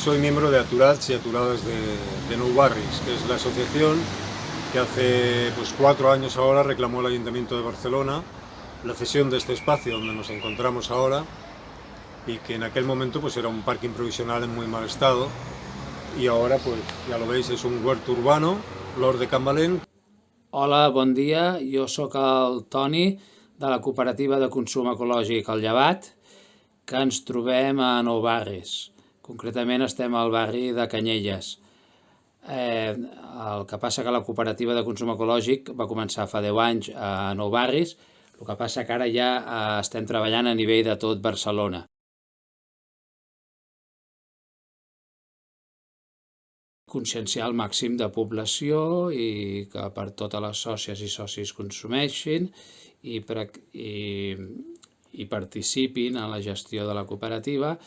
Soy miembro de Aturats y Aturadas de Nou Barris, que es la asociación que hace 4 años ahora reclamó el Ayuntamiento de Barcelona la cesión de este espacio donde nos encontramos ahora, y que en aquel momento era un parking provisional en muy mal estado, y ahora ya lo veis, es un huerto urbano, l'Hort de Can Valent. Hola, bon dia, jo sóc el Toni de la cooperativa de consum ecològic El Llevat, que ens trobem a Nou Barris. Concretament estem al barri de Canyelles. El que passa que la cooperativa de consum ecològic va començar fa 10 anys a Nou Barris, el que passa que ara ja estem treballant a nivell de tot Barcelona. Conscienciar el màxim de població i que per totes les sòcies i socis consumeixin i participin en la gestió de la cooperativa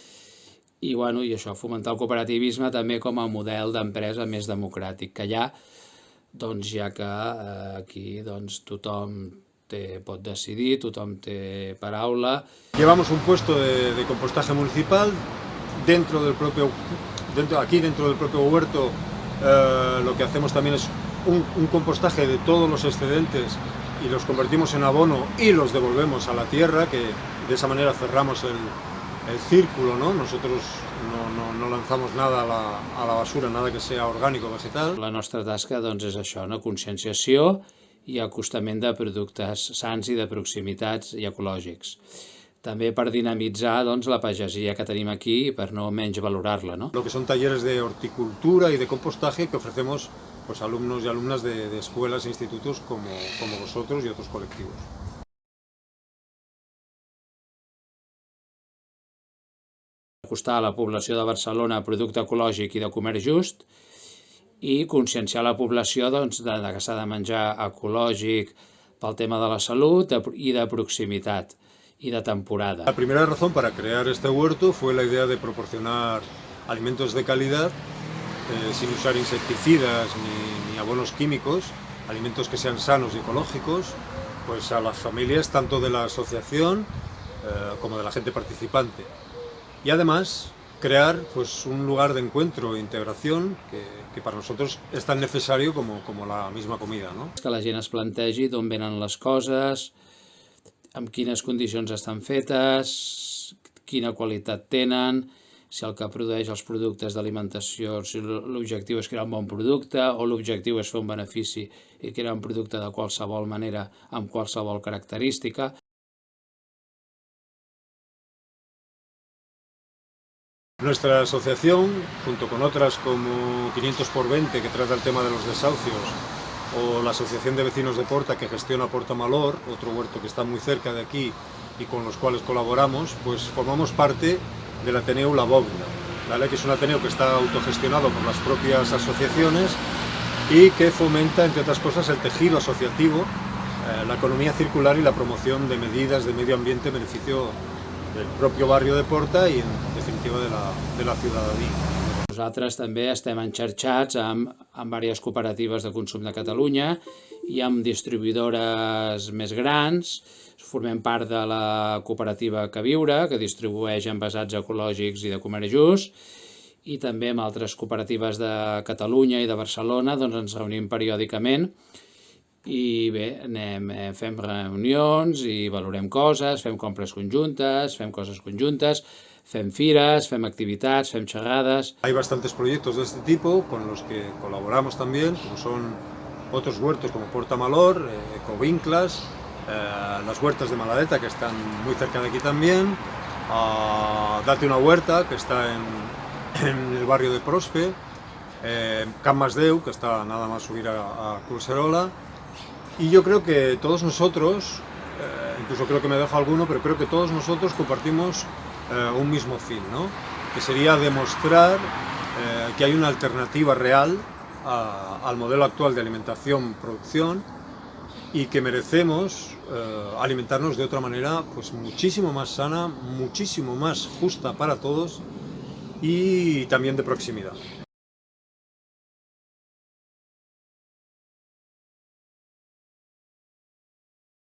i això, fomentar el cooperativisme també com a model d'empresa més democràtic que hi ha, ja que aquí tothom pot decidir, tothom té paraula. Llevamos un puesto de compostaje municipal dentro del propio huerto. Lo que hacemos también es un compostaje de todos los excedentes y los convertimos en abono y los devolvemos a la tierra, que de esa manera cerramos el círculo, ¿no? Nosotros no lanzamos nada a la basura, nada que sea orgánico o vegetal. La nostra tasca és això, conscienciació i acostament de productes sants i de proximitats i ecològics. També per dinamitzar la pagesia que tenim aquí i per no menys valorar-la, ¿no? Lo que son talleres de horticultura y de compostaje que ofrecemos alumnos y alumnas de escuelas e institutos como vosotros y otros colectivos. Acostar a la població de Barcelona producte ecològic i de comerç just i conscienciar la població que s'ha de menjar ecològic pel tema de la salut i de proximitat y de temporada. La primera razón para crear este huerto fue la idea de proporcionar alimentos de calidad sin usar insecticidas ni abonos químicos, alimentos que sean sanos y ecológicos, a las familias tanto de la asociación como de la gente participante. Y además crear un lugar de encuentro e integración que para nosotros es tan necesario como la misma comida, ¿no? Que la gent es plantegi d'on venen les coses, amb quines condicions estan fetes, quina qualitat tenen, si el que produeix els productes d'alimentació, si l'objectiu és crear un bon producte o l'objectiu és fer un benefici i crear un producte de qualsevol manera, amb qualsevol característica. Nuestra asociación, junto con otras como 500 por 20, que trata el tema de los desahucios, o la Asociación de Vecinos de Porta, que gestiona Porta Malor, otro huerto que está muy cerca de aquí y con los cuales colaboramos, formamos parte del Ateneu La Bóveda, ¿vale? Que es un Ateneu que está autogestionado por las propias asociaciones y que fomenta, entre otras cosas, el tejido asociativo, la economía circular y la promoción de medidas de medio ambiente en beneficio del propio barrio de Porta y, en definitiva, de la ciutadania. Nosaltres també estem enxarxats amb diverses cooperatives de consum de Catalunya i amb distribuïdores més grans. Formem part de la cooperativa Que Viure, que distribueix envasats ecològics i de comerç just, i també amb altres cooperatives de Catalunya i de Barcelona ens reunim periòdicament i bé, fem reunions i valorem coses, fem compres conjuntes, fem coses conjuntes, fem fires, fem activitats, fem xerrades. Hay bastantes proyectos de este tipo con los que colaboramos también, como son otros huertos como Porta Malor, Ecovinclas, las huertas de Maladeta, que están muy cerca de aquí también, Date una Huerta, que está en el barrio de Prospe, Can Masdeu, que está nada más subir a Collserola. Y yo creo que todos nosotros, incluso creo que me dejo alguno, pero creo que todos nosotros compartimos un mismo fin, ¿no? Que sería demostrar que hay una alternativa real al modelo actual de alimentación-producción y que merecemos alimentarnos de otra manera muchísimo más sana, muchísimo más justa para todos y también de proximidad.